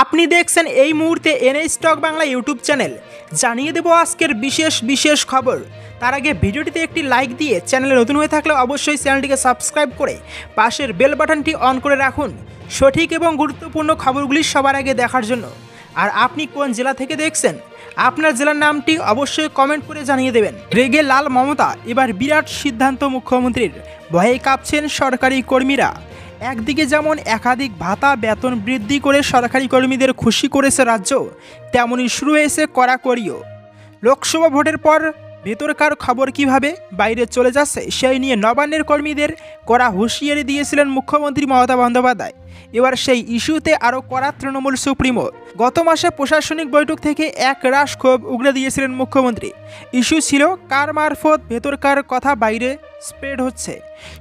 আপনি দেখছেন এই মুহূর্তে N A stock Bangla YouTube channel. জানিয়ে দেব আজকের বিশেষ খবর। তার আগে ভিডিওটিতে একটি লাইক দিয়ে চ্যানেলে নতুন হয়ে থাকলে অবশ্যই চ্যানেলটিকে সাবস্ক্রাইব করে পাশের বেল বাটনটি অন করে রাখুন সঠিক এবং গুরুত্বপূর্ণ খবরগুলি সবার আগে দেখার জন্য। আর আপনি কোন জেলা থেকে দেখছেন আপনার জেলার নামটি অবশ্যই কমেন্ট করে জানিয়ে দেবেন। রেগে লাল মমতা, এবার বিরাট সিদ্ধান্ত মুখ্যমন্ত্রীর, ভয়ে কাঁপছেন সরকারি কর্মীরা। একদিকে যেমন একাধিক ভাতা বেতন বৃদ্ধি করে সরকারি কর্মীদের খুশি করেছে রাজ্য, তেমনই শুরু হয়েছে কড়াকড়িও। লোকসভা ভোটের পর ভেতরকার খবর কিভাবে বাইরে চলে যাচ্ছে সেই নিয়ে নবান্নের কর্মীদের কড়া হুঁশিয়ারি দিয়েছিলেন মুখ্যমন্ত্রী মমতা বন্দ্যোপাধ্যায়। এবার সেই ইস্যুতে আরও কড়া তৃণমূল সুপ্রিমো। গত মাসে প্রশাসনিক বৈঠক থেকে এক রাশ ক্ষোভ উগড়ে দিয়েছিলেন মুখ্যমন্ত্রী। ইস্যু ছিল কার মারফত ভেতরকার কথা বাইরে স্প্রেড হচ্ছে।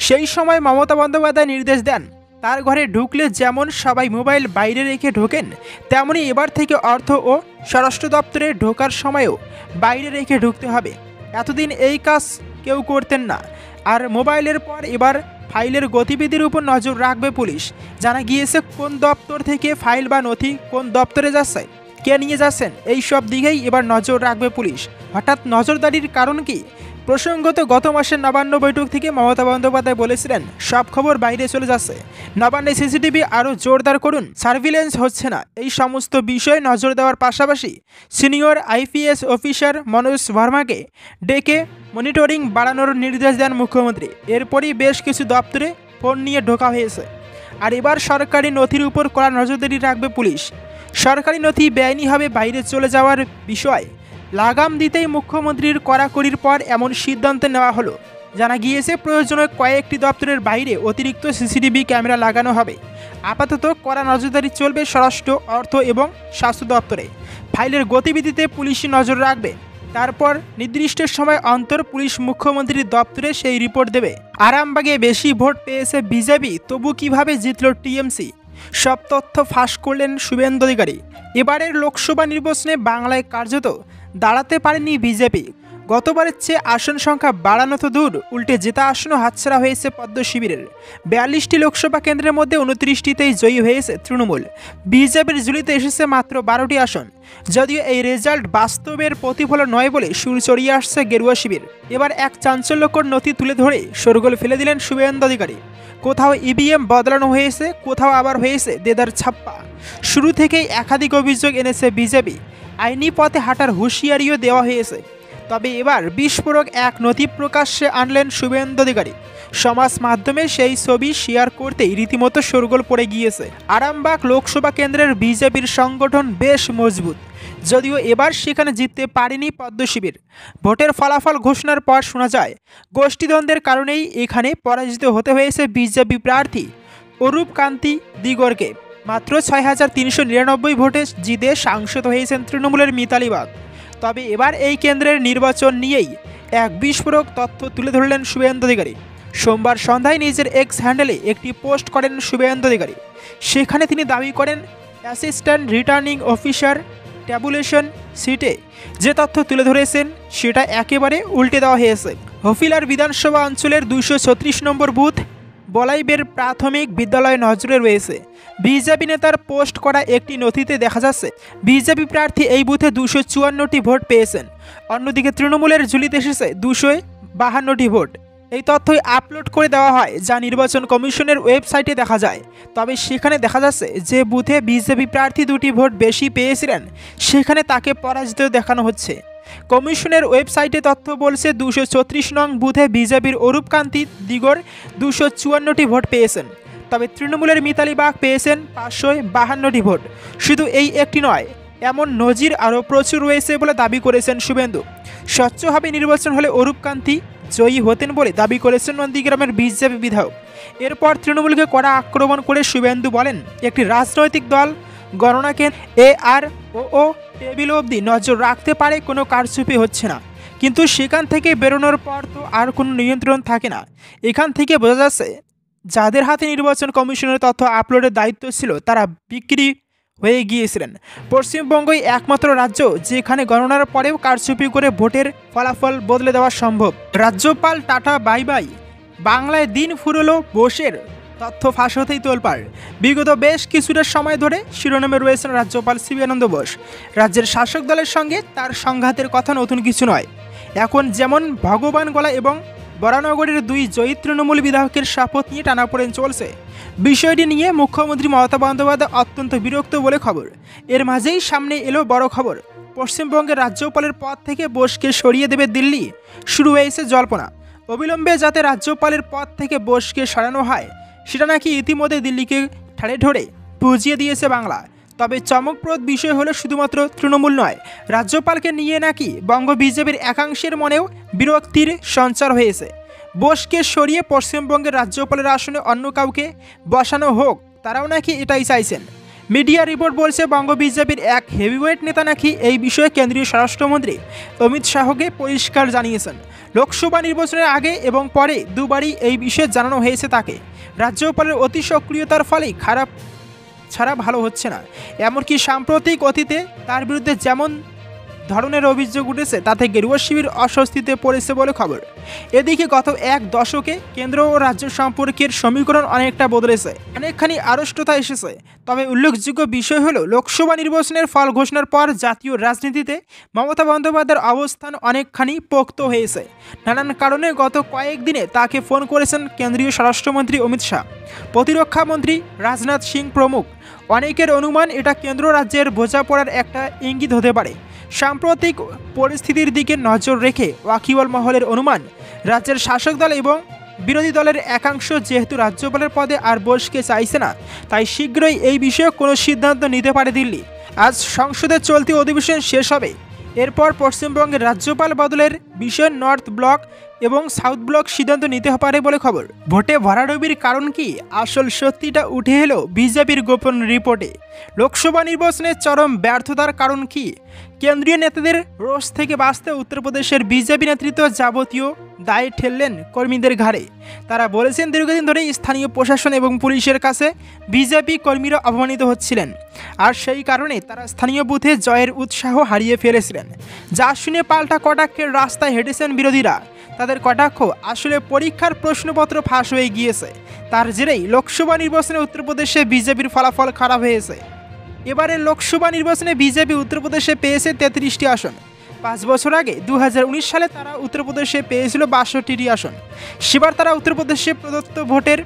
সেই সময় মমতা বন্দ্যোপাধ্যায় নির্দেশ দেন, তার ঘরে ঢুকলে যেমন সবাই মোবাইল বাইরে রেখে ঢোকেন, তেমনি এবার থেকে অর্থ ও স্বরাষ্ট্র দপ্তরে ঢোকার সময়ও বাইরে রেখে ঢুকতে হবে। এতদিন এই কাজ কেউ করতেন না। আর মোবাইলের পর এবার ফাইলের গতিবিধির উপর নজর রাখবে পুলিশ। জানা গিয়েছে কোন দপ্তর থেকে ফাইল বা নথি কোন দপ্তরে যাচ্ছে, কে নিয়ে যাচ্ছেন, এই সব দিকেই এবার নজর রাখবে পুলিশ। হঠাৎ নজরদারির কারণ কি? প্রসঙ্গত গত মাসের নবান্ন বৈঠক থেকে মমতা বন্দ্যোপাধ্যায় বলেছিলেন সব খবর বাইরে চলে যাচ্ছে, নবান্নে সিসিটিভি আরও জোরদার করুন, সার্ভিলেন্স হচ্ছে না। এই সমস্ত বিষয়ে নজর দেওয়ার পাশাপাশি সিনিয়র আইপিএস অফিসার মনোজ ভার্মাকে ডেকে মনিটরিং বাড়ানোর নির্দেশ দেন মুখ্যমন্ত্রী। এরপরই বেশ কিছু দপ্তরে ফোন নিয়ে ঢোকা হয়েছে। আর এবার সরকারি নথির উপর কড়া নজরদারি রাখবে পুলিশ। সরকারি নথি বেআইনিভাবে বাইরে চলে যাওয়ার বিষয় লাগাম দিতেই মুখ্যমন্ত্রীর কড়াকড়ির পর এমন সিদ্ধান্ত নেওয়া হলো। জানা গিয়েছে প্রয়োজনে কয়েকটি দপ্তরের বাইরে অতিরিক্ত সিসিটিভি ক্যামেরা লাগানো হবে। আপাতত কড়া নজরদারি চলবে স্বরাষ্ট্র, অর্থ এবং স্বাস্থ্য দপ্তরে। ফাইলের গতিবিধিতে পুলিশি নজর রাখবে। তারপর নির্দিষ্ট সময় অন্তর পুলিশ মুখ্যমন্ত্রীর দপ্তরে সেই রিপোর্ট দেবে। আরামবাগে বেশি ভোট পেয়েছে বিজেপি, তবু কিভাবে জিতল টিএমসি, সব তথ্য ফাঁস করলেন শুভেন্দু অধিকারী। এবারের লোকসভা নির্বাচনে বাংলায় কার্যত দাঁড়াতে পারেনি বিজেপি। গতবারের চেয়ে আসন সংখ্যা বাড়ানো তো দূর, উল্টে জেতা আসনও হাতছাড়া হয়েছে পদ্ম শিবিরের। 42টি লোকসভা কেন্দ্রের মধ্যে 29টিতেই জয়ী হয়েছে তৃণমূল। বিজেপির ঝুলিতে এসেছে মাত্র 12টি আসন। যদিও এই রেজাল্ট বাস্তবের প্রতিফলন নয় বলে সুর চড়িয়ে আসছে গেরুয়া শিবির। এবার এক চাঞ্চল্যকর নথি তুলে ধরে শোরগোল ফেলে দিলেন শুভেন্দু অধিকারী। কোথাও ইভিএম বদলানো হয়েছে, কোথাও আবার হয়েছে দেদার ছাপ্পা। শুরু থেকেই একাধিক অভিযোগ এনেছে বিজেপি। আইনি পথে হাঁটার হুঁশিয়ারিও দেওয়া হয়েছে। তবে এবার বিস্ফোরক এক নথি প্রকাশ্যে আনলেন শুভেন্দু অধিকারী। সমাজ মাধ্যমে সেই ছবি শেয়ার করতেই রীতিমতো শোরগোল পড়ে গিয়েছে। আরামবাগ লোকসভা কেন্দ্রের বিজেপির সংগঠন বেশ মজবুত, যদিও এবার সেখানে জিততে পারেনি পদ্ম শিবির। ভোটের ফলাফল ঘোষণার পর শোনা যায় গোষ্ঠীদ্বন্দ্বের কারণেই এখানে পরাজিত হতে হয়েছে বিজেপি প্রার্থী অরূপ কান্তি দিগরকে। মাত্র 6,399 ভোটে জিতে সাংসদ হয়েছেন তৃণমূলের মিতালি বাগ। তবে এবার এই কেন্দ্রের নির্বাচন নিয়েই এক বিস্ফোরক তথ্য তুলে ধরলেন শুভেন্দু অধিকারী। সোমবার সন্ধ্যায় নিজের এক্স হ্যান্ডেলে একটি পোস্ট করেন শুভেন্দু অধিকারী। সেখানে তিনি দাবি করেন অ্যাসিস্ট্যান্ট রিটার্নিং অফিসার ট্যাবুলেশন সিটে যে তথ্য তুলে ধরেছেন সেটা একেবারে উল্টে দেওয়া হয়েছে। হফিলার বিধানসভা অঞ্চলের 236 নম্বর বুথ বলাইবের প্রাথমিক বিদ্যালয় নজরে রয়েছে। বিজেপি নেতার পোস্ট করা একটি নথিতে দেখা যাচ্ছে বিজেপি প্রার্থী এই বুথে 254টি ভোট পেয়েছেন। অন্যদিকে তৃণমূলের ঝুলিতে এসেছে 252টি ভোট। এই তথ্যই আপলোড করে দেওয়া হয়, যা নির্বাচন কমিশনের ওয়েবসাইটে দেখা যায়। তবে সেখানে দেখা যাচ্ছে যে বুথে বিজেপি প্রার্থী 2টি ভোট বেশি পেয়েছিলেন সেখানে তাকে পরাজিত দেখানো হচ্ছে। কমিশনের ওয়েবসাইটে তথ্য বলছে 234 নং বুথে বিজেপির অরূপ কান্তি দিগর 254টি ভোট পেয়েছেন। তবে তৃণমূলের মিতালি বাগ পেয়েছেন 552টি ভোট। শুধু এই একটি নয়, এমন নজির আরও প্রচুর রয়েছে বলে দাবি করেছেন শুভেন্দু। স্বচ্ছভাবে নির্বাচন হলে অরূপ কান্তি জয়ী হতেন বলে দাবি করেছেন নন্দীগ্রামের বিজেপি বিধায়ক। এরপর তৃণমূলকে কড়া আক্রমণ করে শুভেন্দু বলেন একটি রাজনৈতিক দল গণনাকে AROO টেবিল অবধি নজর রাখতে পারে, কোনো কারচুপি হচ্ছে না, কিন্তু সেখান থেকে বেরোনোর পর তো আর কোনো নিয়ন্ত্রণ থাকে না। এখান থেকে বোঝা যাচ্ছে যাদের হাতে নির্বাচন কমিশনের তথ্য আপলোডের দায়িত্ব ছিল তারা বিক্রি হয়ে গিয়েছিলেন। পশ্চিমবঙ্গই একমাত্র রাজ্য যেখানে গণনার পরেও কারচুপি করে ভোটের ফলাফল বদলে দেওয়া সম্ভব। রাজ্যপাল টাটা বাই বাই, বাংলায় দিন ফুরলো বোসের, তথ্য ফাঁস হতেই তোলপাড়। বিগত বেশ কিছুটা সময় ধরে শিরোনামে রয়েছেন রাজ্যপাল সিবি আনন্দ বোস। রাজ্যের শাসক দলের সঙ্গে তার সংঘাতের কথা নতুন কিছু নয়। এখন যেমন ভগবান গোলা এবং বরানগরের দুই জয়ী তৃণমূল বিধায়কের শপথ নিয়ে টানাপোড়েন চলছে, বিষয়টি নিয়ে মুখ্যমন্ত্রী মমতা বন্দ্যোপাধ্যায় অত্যন্ত বিরক্ত বলে খবর। এর মাঝেই সামনে এলো বড় খবর, পশ্চিমবঙ্গের রাজ্যপালের পদ থেকে বোসকে সরিয়ে দেবে দিল্লি। শুরু হয়েছে জল্পনা, অবিলম্বে যাতে রাজ্যপালের পদ থেকে বোসকে সরানো হয় সেটা নাকি ইতিমধ্যে দিল্লিকে ঠাড়ে ঠোড়ে বুঝিয়ে দিয়েছে বাংলা। তবে চমকপ্রদ বিষয় হলো শুধুমাত্র তৃণমূল নয়, রাজ্যপালকে নিয়ে নাকি বঙ্গ বিজেপির একাংশের মনেও বিরক্তির সঞ্চার হয়েছে। বোসকে সরিয়ে পশ্চিমবঙ্গের রাজ্যপালের আসনে অন্য কাউকে বসানো হোক, তারাও নাকি এটাই চাইছেন। মিডিয়া রিপোর্ট বলছে বঙ্গ বিজেপির এক হেভিওয়েট নেতা নাকি এই বিষয়ে কেন্দ্রীয় স্বরাষ্ট্রমন্ত্রী অমিত শাহকে পরিষ্কার জানিয়েছেন। লোকসভা নির্বাচনের আগে এবং পরে দুবারই এই বিষয়ে জানানো হয়েছে তাকে। রাজ্যপালের অতি সক্রিয়তার ফলেই খারাপ ছাড়া ভালো হচ্ছে না। এমনকি সাম্প্রতিক অতীতে তার বিরুদ্ধে যেমন ধরনের অভিযোগ উঠেছে তাতে গেরুয়া শিবির অস্বস্তিতে পড়েছে বলে খবর। এদিকে গত এক দশকে কেন্দ্র ও রাজ্য সম্পর্কের সমীকরণ অনেকটা বদলেছে, অনেকখানি আড়ষ্টতা এসেছে। তবে উল্লেখযোগ্য বিষয় হলো লোকসভা নির্বাচনের ফল ঘোষণার পর জাতীয় রাজনীতিতে মমতা বন্দ্যোপাধ্যায়ের অবস্থান অনেকখানি পোক্ত হয়েছে। নানান কারণে গত কয়েকদিনে তাকে ফোন করেছেন কেন্দ্রীয় স্বরাষ্ট্রমন্ত্রী অমিত শাহ, প্রতিরক্ষা মন্ত্রী রাজনাথ সিং প্রমুখ। অনেকের অনুমান এটা কেন্দ্র রাজ্যের বোঝাপড়ার একটা ইঙ্গিত হতে পারে। সাম্প্রতিক পরিস্থিতির দিকে নজর রেখে ওয়াকিবল মহলের অনুমান, রাজ্যের শাসক দল এবং বিরোধী দলের একাংশ যেহেতু রাজ্যপালের পদে আর বোসকে চাইছে না, তাই শীঘ্রই এই বিষয়ে কোনো সিদ্ধান্ত নিতে পারে দিল্লি। আজ সংসদের চলতি অধিবেশন শেষ হবে, এরপর পশ্চিমবঙ্গের রাজ্যপাল বদলের বিষয়ে নর্থ ব্লক এবং সাউথ ব্লক সিদ্ধান্ত নিতে পারে বলে খবর। ভোটে ভরাডুবির কারণ কি, আসল সত্যিটা উঠে এলো বিজেপির গোপন রিপোর্টে। লোকসভা নির্বাচনের চরম ব্যর্থতার কারণ কি, কেন্দ্রীয় নেতাদের রোষ থেকে বাঁচতে উত্তরপ্রদেশের বিজেপি নেতৃত্ব যাবতীয় দায় ঠেললেন কর্মীদের ঘাড়ে। তারা বলেছেন দীর্ঘদিন ধরে স্থানীয় প্রশাসন এবং পুলিশের কাছে বিজেপি কর্মীরা অপমানিত হচ্ছিলেন, আর সেই কারণে তারা স্থানীয় বুথে জয়ের উৎসাহ হারিয়ে ফেলেছিলেন। যা শুনে পাল্টা কটাক্ষের রাস্তায় হেঁটেছেন বিরোধীরা। তাদের কটাক্ষ আসলে পরীক্ষার প্রশ্নপত্র ফাঁস হয়ে গিয়েছে। তার জেরেই লোকসভা নির্বাচনে উত্তরপ্রদেশে বিজেপির ফলাফল খারাপ হয়েছে। এবারের লোকসভা নির্বাচনে বিজেপি উত্তরপ্রদেশে পেয়েছে 33টি আসন। 5 বছর আগে 2019 সালে তারা উত্তরপ্রদেশে পেয়েছিল 62টি আসন। সেবার তারা উত্তরপ্রদেশে প্রদত্ত ভোটের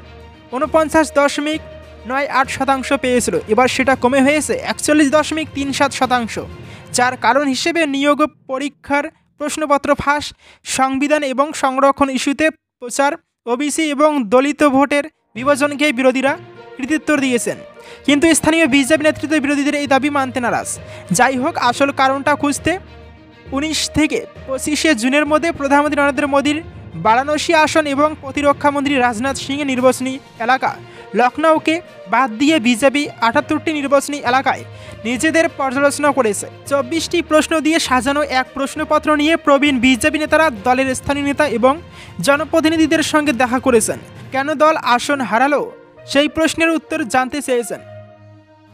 49.98% পেয়েছিল। এবার সেটা কমে হয়েছে 41.37%। যার কারণ হিসেবে নিয়োগ পরীক্ষার প্রশ্নপত্র ফাঁস, সংবিধান এবং সংরক্ষণ ইস্যুতে প্রচার, ওবিসি এবং দলিত ভোটের বিভাজনকে বিরোধীরা কৃতিত্ব দিয়েছেন। কিন্তু স্থানীয় বিজেপি নেতৃত্ব বিরোধীদের এই দাবি মানতে নারাজ। যাই হোক, আসল কারণটা খুঁজতে 19 থেকে 25 জুনের মধ্যে প্রধানমন্ত্রী নরেন্দ্র মোদীর বারাণসী আসন এবং প্রতিরক্ষামন্ত্রী রাজনাথ সিংয়ের নির্বাচনী এলাকা লখনৌকে বাদ দিয়ে বিজেপি 78টি নির্বাচনী এলাকায় নিজেদের পর্যালোচনা করেছে। 24টি প্রশ্ন দিয়ে সাজানো এক প্রশ্নপত্র নিয়ে প্রবীণ বিজেপি নেতারা দলের স্থানীয় নেতা এবং জনপ্রতিনিধিদের সঙ্গে দেখা করেছেন। কেন দল আসন হারালো সেই প্রশ্নের উত্তর জানতে চেয়েছেন।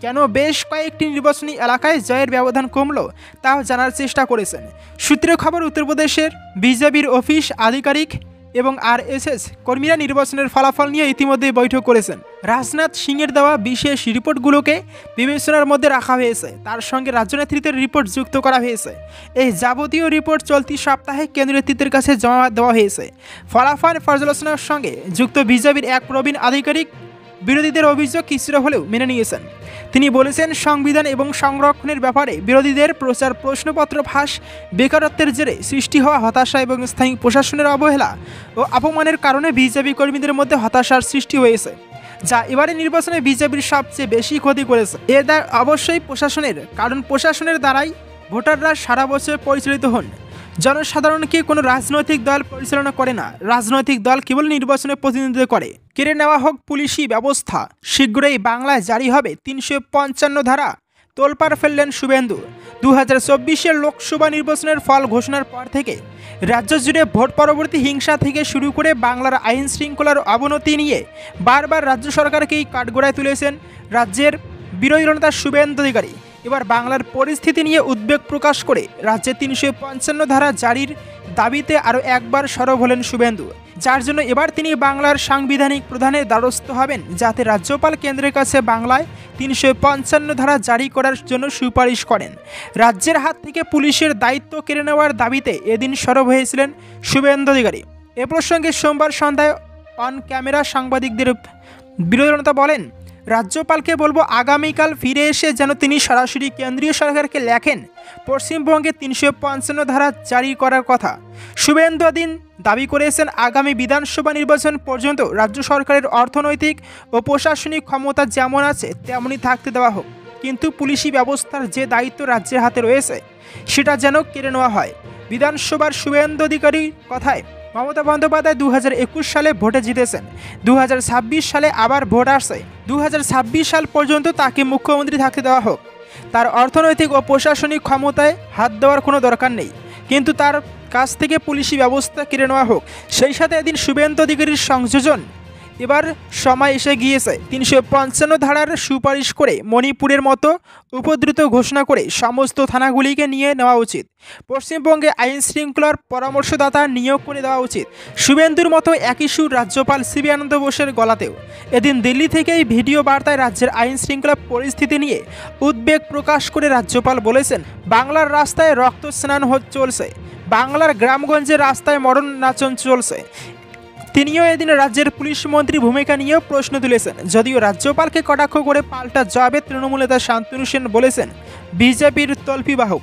কেন বেশ কয়েকটি নির্বাচনী এলাকায় জয়ের ব্যবধান কমল তাও জানার চেষ্টা করেছেন। সূত্রের খবর, উত্তরপ্রদেশের বিজেপির অফিস আধিকারিক এবং আরএসএস কর্মীরা নির্বাচনের ফলাফল নিয়ে ইতিমধ্যে বৈঠক করেছেন। রাজনাথ সিংয়ের দেওয়া বিশেষ রিপোর্টগুলোকে বিবেচনার মধ্যে রাখা হয়েছে, তার সঙ্গে রাজ্য নেতৃত্বের রিপোর্ট যুক্ত করা হয়েছে। এই যাবতীয় রিপোর্ট চলতি সপ্তাহে কেন্দ্রীয় নেতৃত্বের কাছে জমা দেওয়া হয়েছে। ফলাফল পর্যালোচনার সঙ্গে যুক্ত বিজেপির এক প্রবীণ আধিকারিক বিরোধীদের অভিযোগ কিছুটা হলেও মেনে নিয়েছেন। তিনি বলেছেন, সংবিধান এবং সংরক্ষণের ব্যাপারে বিরোধীদের প্রচার, প্রশ্নপত্র ফাঁস, বেকারত্বের জেরে সৃষ্টি হওয়া হতাশা এবং স্থানীয় প্রশাসনের অবহেলা ও অপমানের কারণে বিজেপি কর্মীদের মধ্যে হতাশার সৃষ্টি হয়েছে, যা এবারে নির্বাচনে বিজেপির সবচেয়ে বেশি ক্ষতি করেছে। এর দায় অবশ্যই প্রশাসনের, কারণ প্রশাসনের দ্বারাই ভোটাররা সারা বছর পরিচালিত হন। জনসাধারণকে কোনো রাজনৈতিক দল পরিচালনা করে না, রাজনৈতিক দল কেবল নির্বাচনে প্রতিনিধিত্ব করে। কেড়ে নেওয়া হোক পুলিশি ব্যবস্থা, শীঘ্রই বাংলায় জারি হবে 355 ধারা, তোলপাড় ফেললেন শুভেন্দু। 2024 লোকসভা নির্বাচনের ফল ঘোষণার পর থেকে রাজ্য জুড়ে ভোট পরবর্তী হিংসা থেকে শুরু করে বাংলার আইন শৃঙ্খলার অবনতি নিয়ে বারবার রাজ্য সরকারকেই কাঠগড়ায় তুলেছেন রাজ্যের বিরোধী নেতা শুভেন্দু অধিকারী। এবার বাংলার পরিস্থিতি নিয়ে উদ্বেগ প্রকাশ করে রাজ্যে 355 ধারা জারির দাবিতে আরও একবার সরব হলেন শুভেন্দু, যার জন্য এবার তিনি বাংলার সাংবিধানিক প্রধানের দ্বারস্থ হবেন, যাতে রাজ্যপাল কেন্দ্রের কাছে বাংলায় ৩৫৫ ধারা জারি করার জন্য সুপারিশ করেন। রাজ্যের হাত থেকে পুলিশের দায়িত্ব কেড়ে নেওয়ার দাবিতে এদিন সরব হয়েছিলেন শুভেন্দু অধিকারী। এ প্রসঙ্গে সোমবার সন্ধ্যায় অন ক্যামেরা সাংবাদিকদের বিরোধী বলেন, রাজ্যপালকে বলবো আগামীকাল ফিরে এসে যেন তিনি সরাসরি কেন্দ্রীয় সরকারকে লেখেন পশ্চিমবঙ্গে ৩৫৫ ধারা জারি করার কথা। শুভেন্দু দিন দাবি করেছেন আগামী বিধানসভা নির্বাচন পর্যন্ত রাজ্য সরকারের অর্থনৈতিক ও প্রশাসনিক ক্ষমতা যেমন আছে তেমনই থাকতে দেওয়া হোক, কিন্তু পুলিশি ব্যবস্থার যে দায়িত্ব রাজ্যের হাতে রয়েছে সেটা যেন কেড়ে নেওয়া হয়। বিধানসভার শুভেন্দু অধিকারীর কথায়, মমতা বন্দ্যোপাধ্যায় ২০২১ সালে ভোটে জিতেছেন, ২০২৬ সালে আবার ভোট আসছে, ২০২৬ সাল পর্যন্ত তাকে মুখ্যমন্ত্রী থাকতে দেওয়া হোক। তার অর্থনৈতিক ও প্রশাসনিক ক্ষমতায় হাত দেওয়ার কোনো দরকার নেই, কিন্তু তার কাছ থেকে পুলিশি ব্যবস্থা কেড়ে নেওয়া হোক। সেই সাথে এদিন শুভেন্দু অধিকারীর সংযোজন, এবার সময় এসে গিয়েছে ৩৫৫ ধারার সুপারিশ করে মণিপুরের মতো উপদ্রুত ঘোষণা করে সমস্ত থানাগুলিকে নিয়ে নেওয়া উচিত। পশ্চিমবঙ্গে আইন শৃঙ্খলার পরামর্শদাতা নিয়োগ করে দেওয়া উচিত। শুভেন্দুর মতো একই সুর রাজ্যপাল সিবি আনন্দ বোসের গলাতেও। এদিন দিল্লি থেকেই ভিডিও বার্তায় রাজ্যের আইন শৃঙ্খলা পরিস্থিতি নিয়ে উদ্বেগ প্রকাশ করে রাজ্যপাল বলেছেন, বাংলার রাস্তায় রক্ত স্নান চলছে, বাংলার গ্রামগঞ্জের রাস্তায় মরণ নাচন চলছে। তিনিও এদিন রাজ্যের পুলিশ মন্ত্রী ভূমিকা নিয়েও প্রশ্ন তুলেছেন। যদিও রাজ্যপালকে কটাক্ষ করে পাল্টা জবাবে তৃণমূল নেতা শান্তনু সেন বলেছেন, বিজেপির তল্পিবাহক।